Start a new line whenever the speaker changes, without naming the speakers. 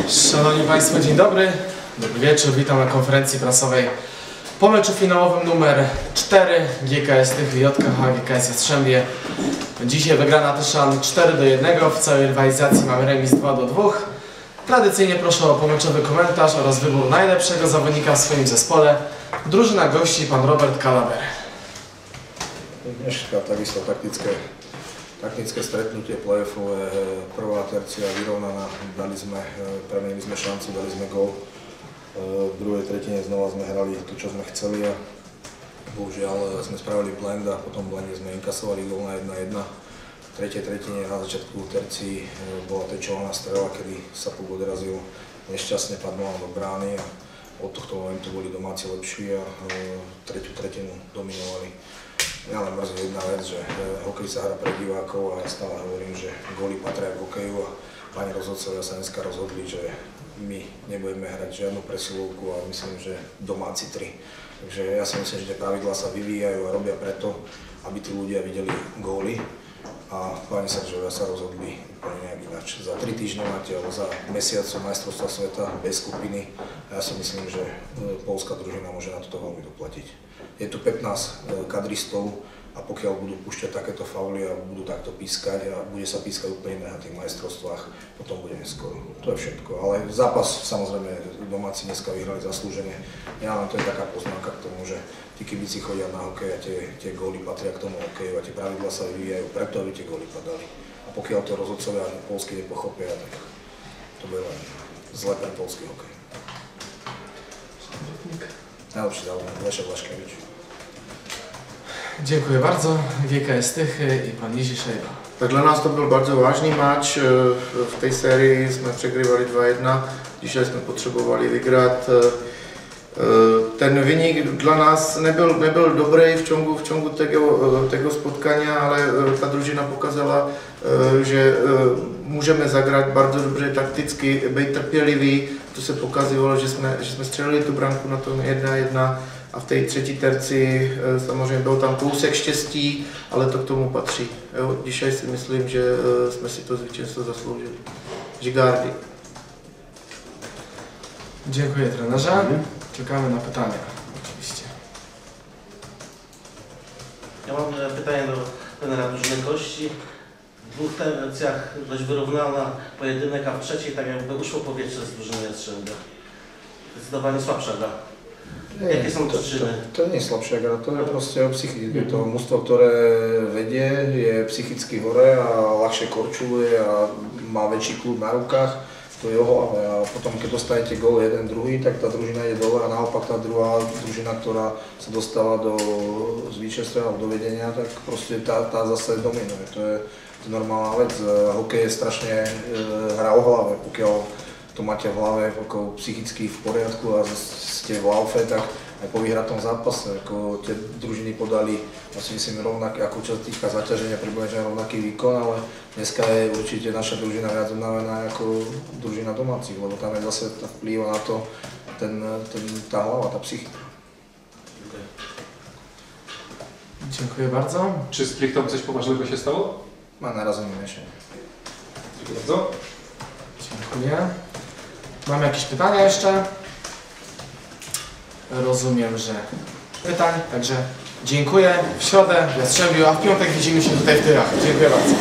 Szanowni Państwo, dzień dobry. Dobry wieczór, witam na konferencji prasowej po meczu finałowym numer 4 GKS Tychy JKH GKS Jastrzębie. Dzisiaj wygrana Tyszan 4-1, w całej rywalizacji mamy remis 2-2. Tradycyjnie proszę o pomeczowy komentarz oraz wybór najlepszego zawodnika w swoim zespole. Drużyna gości pan Robert Kalaber.
Dneška takisto taktické stretnutie playoffové, prvá tercia vyrovnaná, premenili sme šancu, dali sme gól. V druhej tretine znova sme hrali to, čo sme chceli a bohužiaľ sme spravili blend a potom v blende sme inkasovali gól na 1-1. V tretej tretine na začiatku tercii bola tečovaná strela, kedy sa puk odrazil, nešťastne padol do brány a od tohto momentu boli domáci lepší a tretiu tretinu dominovali. Mňa len mrzí jedna vec, že hokej sa hrá pre divákov a ja stále hovorím, že góly patria k hokeju a páni rozhodcovia sa dneska rozhodli, že my nebudeme hrať žiadnu presilovku a myslím, že domáci 3. Takže ja si myslím, že tie pravidlá sa vyvíjajú a robia preto, aby tí ľudia videli góly a páni srdcovia sa rozhodli úplne nejak ináč. Za 3 týždne máte alebo za mesiacov majstrovstva sveta bez skupiny a ja si myslím, že poľská družina môže na toto veľmi doplatiť. Je tu 15 kadristov a pokiaľ budú púšťať takéto fauly a budú takto pískať a bude sa pískať úplne iné na tých majstrovstvách, potom bude neskoro. To je všetko. Ale zápas samozrejme domáci dneska vyhrali zaslúžene. Ja len to je taká poznámka k tomu, že tí kibíci chodia na hokej a tie góly patria k tomu hokeju a tie pravidlá sa vyvíjajú preto, aby tie góly padali. A pokiaľ to rozhodcovia poľskí nepochopia, tak to bude len zle pre poľský hokej. Najlepší závodník, Leszek Blaszkiewicz.
Dziękuję bardzo. GKS Tychy i pan Jiří Šejba.
Tak dla nas to byl bardzo ważny mecz. W tej serii jsme přegrywali 2-1. Dzisiaj jsme potřebovali vyhrát. Ten vynik dla nás nebyl dobrý v ciągu tego spotkania, ale ta družina pokazala, že můžeme zagrát bardzo dobře takticky, být trpěliví. To se pokazovalo, že jsme střelili tu branku na tom 1-1 a v té třetí terci samozřejmě byl tam kousek štěstí, ale to k tomu patří. Jo, dzisiaj si myslím, že jsme si to zwycięstwo zasloužili. Žigardi.
Dziękuję trenerze. Czekamy na pytania oczywiście.
Ja mam pytanie do trenera drużyny gości. W dwóch tercjach dość wyrównana pojedynek, a w trzeciej tak jakby uszło powietrze z drużyny Jastrzębia. Zdecydowanie słabsza gra. Jakie są przyczyny?
To nie je slabšia gra, to je proste o psychike. Je to mužstvo, ktoré vedie, je psychicky hore a ľahšie korčuluje a má väčší kľud na rukách. To je o hlave a potom keď dostanete gól jeden druhý, tak tá družina ide dole a naopak tá druhá družina, ktorá sa dostáva do víťazstva alebo do vedenia, tak proste tá zase dominuje. To je normálna vec. Hokej je strašne hra o hlave, pokiaľ to máte v hlave ako psychicky v poriadku a ste v laufe, tak aj po vyhratom zápase, ako tie družiny podali, ja si myslím, rovnaké, ako čo sa týka zaťaženia, približne rovnaký výkon, ale dneska je určite naša družina viac unavená ako družina domácich, lebo tam je zase vplyv na to tá hlava, tá psychika.
Dziękuję bardzo.
Czy z Plichtą coś poważnego się stało?
Ma narazenie mieszanie.
Dziękuję bardzo.
Dziękuję. Mamy jakieś pytania jeszcze? Rozumiem, że pytań, także dziękuję. W środę w Jastrzębiu, a w piątek widzimy się tutaj w Tychach. Dziękuję bardzo.